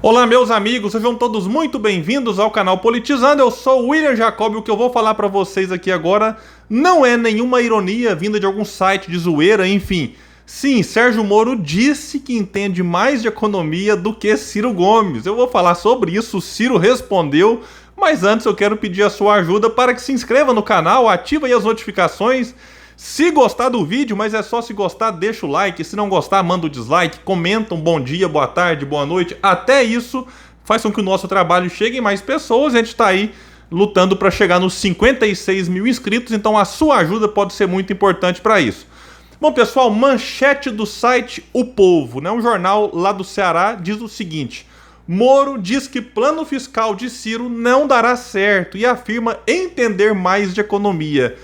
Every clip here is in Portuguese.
Olá, meus amigos, sejam todos muito bem-vindos ao canal Politizando. Eu sou o William Jacob e o que eu vou falar pra vocês aqui agora não é nenhuma ironia vinda de algum site de zoeira, enfim. Sim, Sérgio Moro disse que entende mais de economia do que Ciro Gomes. Eu vou falar sobre isso, o Ciro respondeu, mas antes eu quero pedir a sua ajuda para que se inscreva no canal, ative aí as notificações. Se gostar do vídeo, mas é só se gostar, deixa o like. Se não gostar, manda o dislike, comenta um bom dia, boa tarde, boa noite. Até isso faz com que o nosso trabalho chegue em mais pessoas. A gente está aí lutando para chegar nos 56 mil inscritos, então a sua ajuda pode ser muito importante para isso. Bom, pessoal, manchete do site O Povo, né? Um jornal lá do Ceará diz o seguinte: Moro diz que plano fiscal de Ciro não dará certo e afirma entender mais de economia.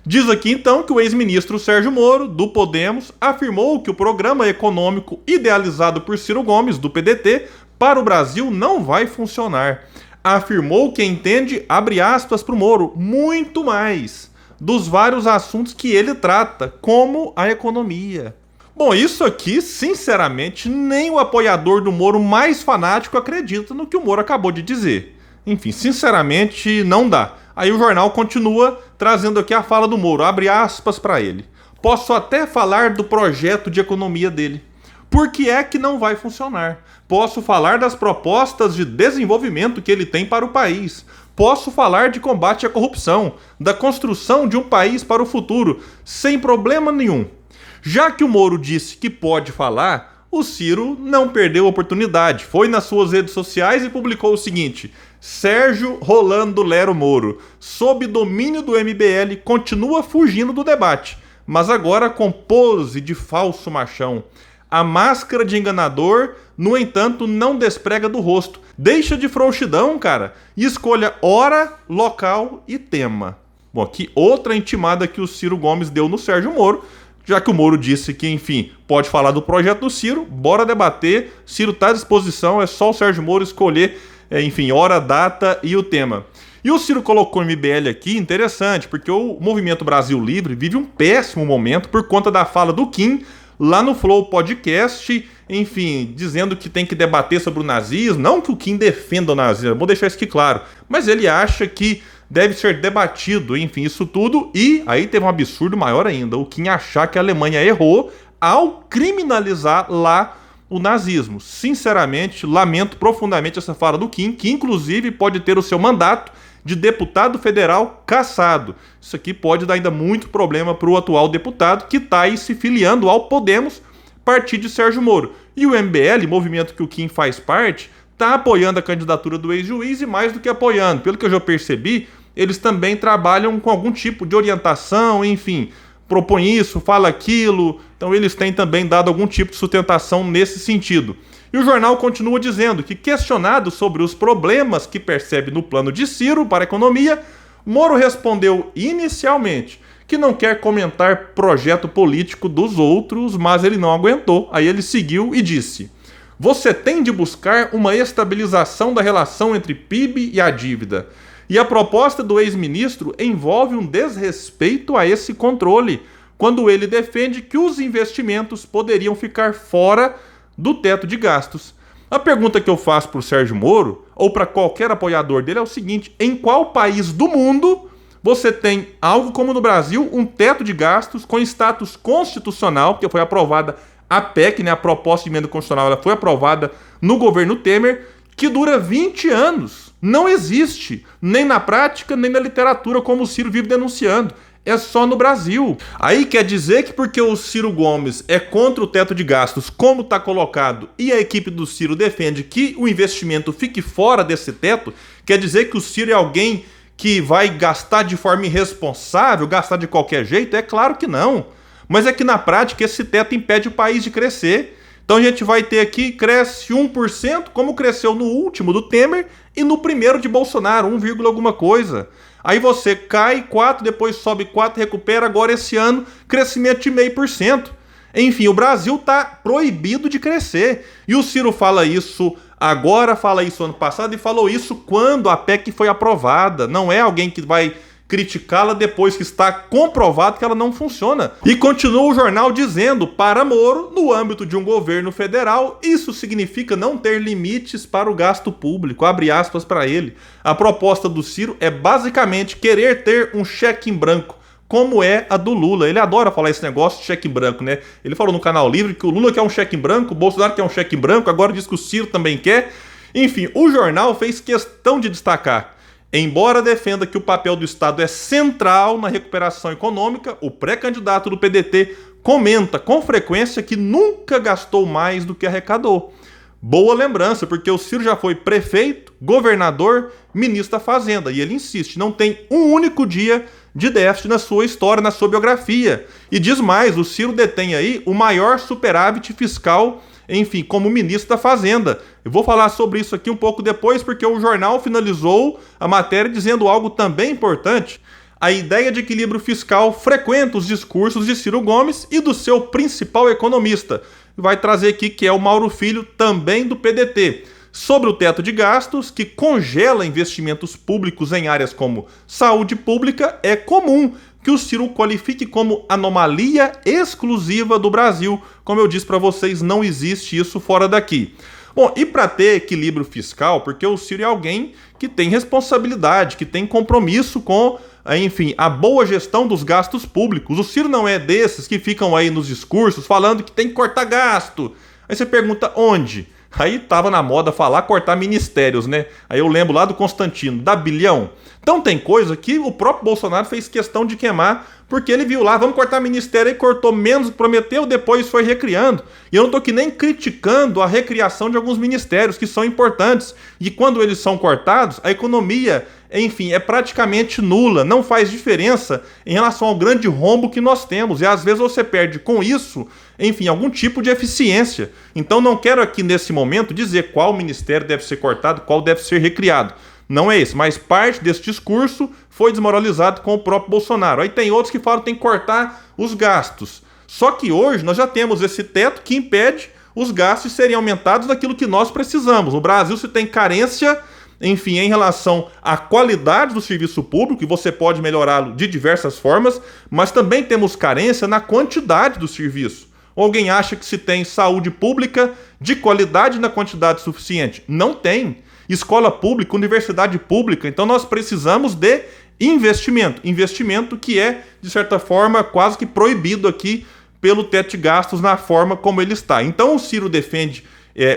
Diz aqui então que o ex-ministro Sérgio Moro, do Podemos, afirmou que o programa econômico idealizado por Ciro Gomes, do PDT, para o Brasil não vai funcionar. Afirmou que entende, abre aspas para o Moro, muito mais dos vários assuntos que ele trata, como a economia. Bom, isso aqui, sinceramente, nem o apoiador do Moro mais fanático acredita no que o Moro acabou de dizer. Enfim, sinceramente, não dá. Aí o jornal continua trazendo aqui a fala do Moro, abre aspas para ele. Posso até falar do projeto de economia dele. Por que é que não vai funcionar? Posso falar das propostas de desenvolvimento que ele tem para o país. Posso falar de combate à corrupção, da construção de um país para o futuro, sem problema nenhum. Já que o Moro disse que pode falar, o Ciro não perdeu a oportunidade. Foi nas suas redes sociais e publicou o seguinte: Sérgio Rolando Lero Moro, sob domínio do MBL, continua fugindo do debate, mas agora com pose de falso machão. A máscara de enganador, no entanto, não desprega do rosto. Deixa de frouxidão, cara, e escolha hora, local e tema. Bom, aqui outra intimada que o Ciro Gomes deu no Sérgio Moro, já que o Moro disse que, enfim, pode falar do projeto do Ciro, bora debater, Ciro está à disposição, é só o Sérgio Moro escolher, enfim, hora, data e o tema. E o Ciro colocou o MBL aqui, interessante, porque o Movimento Brasil Livre vive um péssimo momento por conta da fala do Kim lá no Flow Podcast, enfim, dizendo que tem que debater sobre o nazismo, não que o Kim defenda o nazismo, vou deixar isso aqui claro, mas ele acha que deve ser debatido, enfim, isso tudo, e aí teve um absurdo maior ainda, o Kim achar que a Alemanha errou ao criminalizar lá o nazismo. Sinceramente, lamento profundamente essa fala do Kim, que inclusive pode ter o seu mandato de deputado federal cassado. Isso aqui pode dar ainda muito problema para o atual deputado que está aí se filiando ao Podemos, partido de Sérgio Moro. E o MBL, movimento que o Kim faz parte, está apoiando a candidatura do ex-juiz e mais do que apoiando. Pelo que eu já percebi, eles também trabalham com algum tipo de orientação, enfim, propõe isso, fala aquilo, então eles têm também dado algum tipo de sustentação nesse sentido. E o jornal continua dizendo que, questionado sobre os problemas que percebe no plano de Ciro para a economia, Moro respondeu inicialmente que não quer comentar projeto político dos outros, mas ele não aguentou. Aí ele seguiu e disse: você tem de buscar uma estabilização da relação entre PIB e a dívida. E a proposta do ex-ministro envolve um desrespeito a esse controle, quando ele defende que os investimentos poderiam ficar fora do teto de gastos. A pergunta que eu faço para o Sérgio Moro, ou para qualquer apoiador dele, é o seguinte: em qual país do mundo você tem algo como no Brasil, um teto de gastos com status constitucional, porque foi aprovada a PEC, né, a proposta de emenda constitucional, ela foi aprovada no governo Temer, que dura 20 anos. Não existe, nem na prática, nem na literatura, como o Ciro vive denunciando. É só no Brasil. Aí quer dizer que porque o Ciro Gomes é contra o teto de gastos, como está colocado, e a equipe do Ciro defende que o investimento fique fora desse teto, quer dizer que o Ciro é alguém que vai gastar de forma irresponsável, gastar de qualquer jeito? É claro que não. Mas é que na prática esse teto impede o país de crescer. Então a gente vai ter aqui, cresce 1%, como cresceu no último do Temer e no primeiro de Bolsonaro, 1, alguma coisa. Aí você cai 4, depois sobe 4, recupera, agora esse ano, crescimento de 0,5%. Enfim, o Brasil está proibido de crescer. E o Ciro fala isso agora, fala isso ano passado e falou isso quando a PEC foi aprovada. Não é alguém que vai criticá-la depois que está comprovado que ela não funciona. E continua o jornal dizendo, para Moro, no âmbito de um governo federal, isso significa não ter limites para o gasto público, abre aspas para ele. A proposta do Ciro é basicamente querer ter um cheque em branco, como é a do Lula. Ele adora falar esse negócio de cheque em branco, né? Ele falou no Canal Livre que o Lula quer um cheque em branco, o Bolsonaro quer um cheque em branco, agora diz que o Ciro também quer. Enfim, o jornal fez questão de destacar: embora defenda que o papel do Estado é central na recuperação econômica, o pré-candidato do PDT comenta com frequência que nunca gastou mais do que arrecadou. Boa lembrança, porque o Ciro já foi prefeito, governador, ministro da Fazenda. E ele insiste, não tem um único dia de déficit na sua história, na sua biografia. E diz mais, o Ciro detém aí o maior superávit fiscal, enfim, como ministro da Fazenda. Eu vou falar sobre isso aqui um pouco depois, porque o jornal finalizou a matéria dizendo algo também importante. A ideia de equilíbrio fiscal frequenta os discursos de Ciro Gomes e do seu principal economista. Vai trazer aqui que é o Mauro Filho, também do PDT. Sobre o teto de gastos, que congela investimentos públicos em áreas como saúde pública, é comum que o Ciro qualifique como anomalia exclusiva do Brasil. Como eu disse para vocês, não existe isso fora daqui. Bom, e para ter equilíbrio fiscal, porque o Ciro é alguém que tem responsabilidade, que tem compromisso com, enfim, a boa gestão dos gastos públicos. O Ciro não é desses que ficam aí nos discursos falando que tem que cortar gasto. Aí você pergunta onde? Aí tava na moda falar cortar ministérios, né? Aí eu lembro lá do Constantino, da bilhão. Então tem coisa que o próprio Bolsonaro fez questão de queimar, porque ele viu lá, vamos cortar ministério, aí cortou menos do que prometeu, depois foi recriando. E eu não tô aqui nem criticando a recriação de alguns ministérios, que são importantes. E quando eles são cortados, a economia, enfim, é praticamente nula, não faz diferença em relação ao grande rombo que nós temos. E às vezes você perde com isso, enfim, algum tipo de eficiência. Então não quero aqui nesse momento dizer qual ministério deve ser cortado, qual deve ser recriado. Não é esse, mas parte desse discurso foi desmoralizado com o próprio Bolsonaro. Aí tem outros que falam que tem que cortar os gastos. Só que hoje nós já temos esse teto que impede os gastos serem aumentados daquilo que nós precisamos. No Brasil se tem carência, enfim, em relação à qualidade do serviço público, e você pode melhorá-lo de diversas formas, mas também temos carência na quantidade do serviço. Alguém acha que se tem saúde pública de qualidade na quantidade suficiente? Não tem. Escola pública, universidade pública, então nós precisamos de investimento. Investimento que é, de certa forma, quase que proibido aqui pelo teto de gastos na forma como ele está. Então o Ciro defende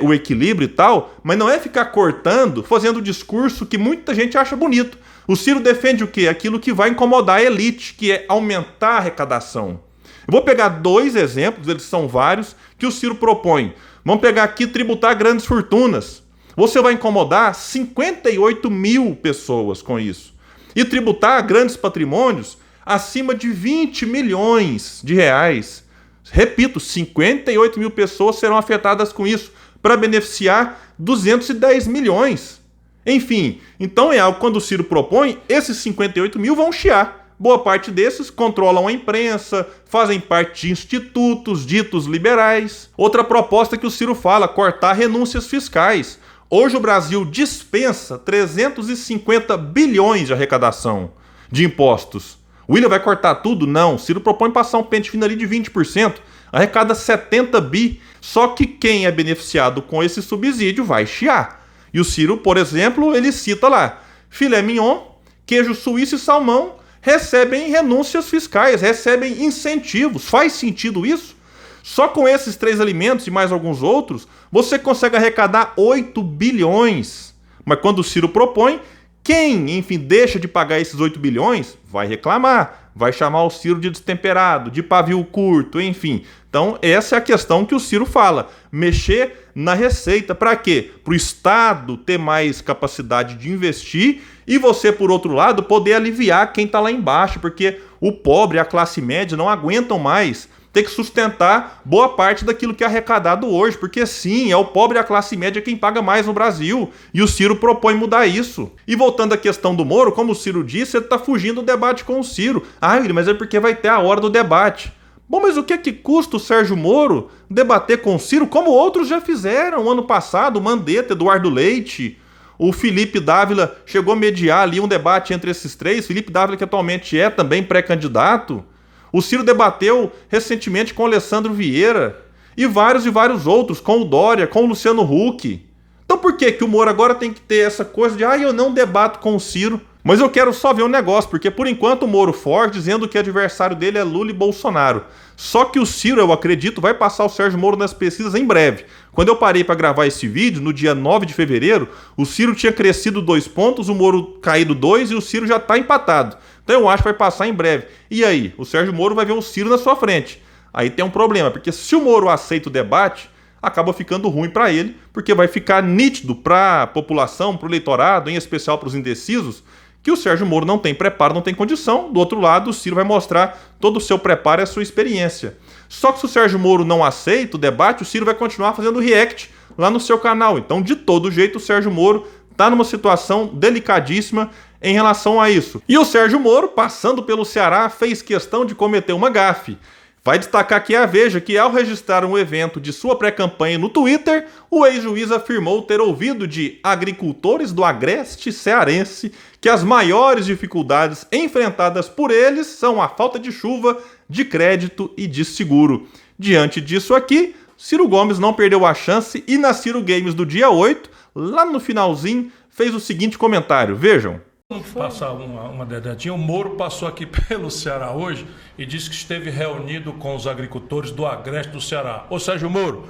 o equilíbrio e tal, mas não é ficar cortando, fazendo discurso que muita gente acha bonito. O Ciro defende o quê? Aquilo que vai incomodar a elite, que é aumentar a arrecadação. Eu vou pegar dois exemplos, eles são vários, que o Ciro propõe. Vamos pegar aqui tributar grandes fortunas. Você vai incomodar 58 mil pessoas com isso. E tributar grandes patrimônios acima de 20 milhões de reais. Repito, 58 mil pessoas serão afetadas com isso, para beneficiar 210 milhões. Enfim, então é algo que quando o Ciro propõe, esses 58 mil vão chiar. Boa parte desses controlam a imprensa, fazem parte de institutos ditos liberais. Outra proposta que o Ciro fala, cortar renúncias fiscais. Hoje o Brasil dispensa 350 bilhões de arrecadação de impostos. O William vai cortar tudo? Não. O Ciro propõe passar um pente fino ali de 20%. Arrecada 70 bi. Só que quem é beneficiado com esse subsídio vai chiar. E o Ciro, por exemplo, ele cita lá: filé mignon, queijo suíço e salmão recebem renúncias fiscais, recebem incentivos. Faz sentido isso? Só com esses três alimentos e mais alguns outros, você consegue arrecadar 8 bilhões. Mas quando o Ciro propõe, quem, enfim, deixa de pagar esses 8 bilhões, vai reclamar, vai chamar o Ciro de destemperado, de pavio curto, enfim. Então, essa é a questão que o Ciro fala. Mexer na receita. Para quê? Para o Estado ter mais capacidade de investir e você, por outro lado, poder aliviar quem está lá embaixo, porque o pobre e a classe média não aguentam mais ter que sustentar boa parte daquilo que é arrecadado hoje, porque sim, é o pobre e a classe média quem paga mais no Brasil, e o Ciro propõe mudar isso. E voltando à questão do Moro, como o Ciro disse, ele está fugindo do debate com o Ciro. Ah, mas é porque vai ter a hora do debate. Bom, mas o que é que custa o Sérgio Moro debater com o Ciro, como outros já fizeram ano passado, o Mandetta, Eduardo Leite, O Felipe Dávila chegou a mediar ali um debate entre esses três. Felipe Dávila, que atualmente é também pré-candidato. O Ciro debateu recentemente com o Alessandro Vieira. E vários outros, com o Dória, com o Luciano Huck. Então por que o Moro agora tem que ter essa coisa de eu não debato com o Ciro? Mas eu quero só ver um negócio, porque por enquanto o Moro forte dizendo que o adversário dele é Lula e Bolsonaro. Só que o Ciro, eu acredito, vai passar o Sérgio Moro nas pesquisas em breve. Quando eu parei para gravar esse vídeo, no dia 9 de fevereiro, o Ciro tinha crescido 2 pontos, o Moro caído 2 e o Ciro já está empatado. Então eu acho que vai passar em breve. E aí? O Sérgio Moro vai ver o Ciro na sua frente. Aí tem um problema, porque se o Moro aceita o debate, acaba ficando ruim para ele, porque vai ficar nítido para a população, para o eleitorado, em especial para os indecisos, que o Sérgio Moro não tem preparo, não tem condição. Do outro lado, o Ciro vai mostrar todo o seu preparo e a sua experiência. Só que se o Sérgio Moro não aceita o debate, o Ciro vai continuar fazendo react lá no seu canal. Então, de todo jeito, o Sérgio Moro está numa situação delicadíssima em relação a isso. E o Sérgio Moro, passando pelo Ceará, fez questão de cometer uma gafe. Vai destacar aqui a Veja que, ao registrar um evento de sua pré-campanha no Twitter, o ex-juiz afirmou ter ouvido de agricultores do agreste cearense que as maiores dificuldades enfrentadas por eles são a falta de chuva, de crédito e de seguro. Diante disso aqui, Ciro Gomes não perdeu a chance e na Ciro Games do dia 8, lá no finalzinho, fez o seguinte comentário. Vejam. Vamos passar uma dedadinha. O Moro passou aqui pelo Ceará hoje e disse que esteve reunido com os agricultores do agreste do Ceará. Ô Sérgio Moro,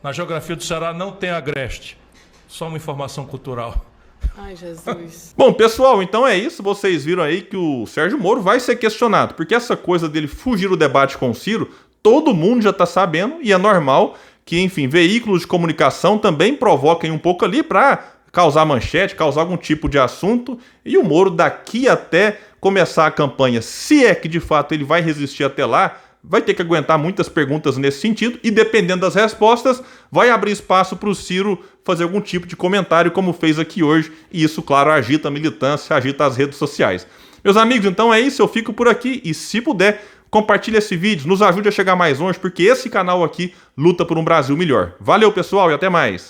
na geografia do Ceará não tem agreste. Só uma informação cultural. Ai, Jesus. Bom, pessoal, então é isso. Vocês viram aí que o Sérgio Moro vai ser questionado, porque essa coisa dele fugir do debate com o Ciro, todo mundo já está sabendo e é normal que, enfim, veículos de comunicação também provoquem um pouco ali para causar manchete, causar algum tipo de assunto, e o Moro daqui até começar a campanha, se é que de fato ele vai resistir até lá, vai ter que aguentar muitas perguntas nesse sentido, e dependendo das respostas, vai abrir espaço para o Ciro fazer algum tipo de comentário, como fez aqui hoje, e isso, claro, agita a militância, agita as redes sociais. Meus amigos, então é isso, eu fico por aqui, e se puder, compartilhe esse vídeo, nos ajude a chegar mais longe, porque esse canal aqui luta por um Brasil melhor. Valeu, pessoal, e até mais!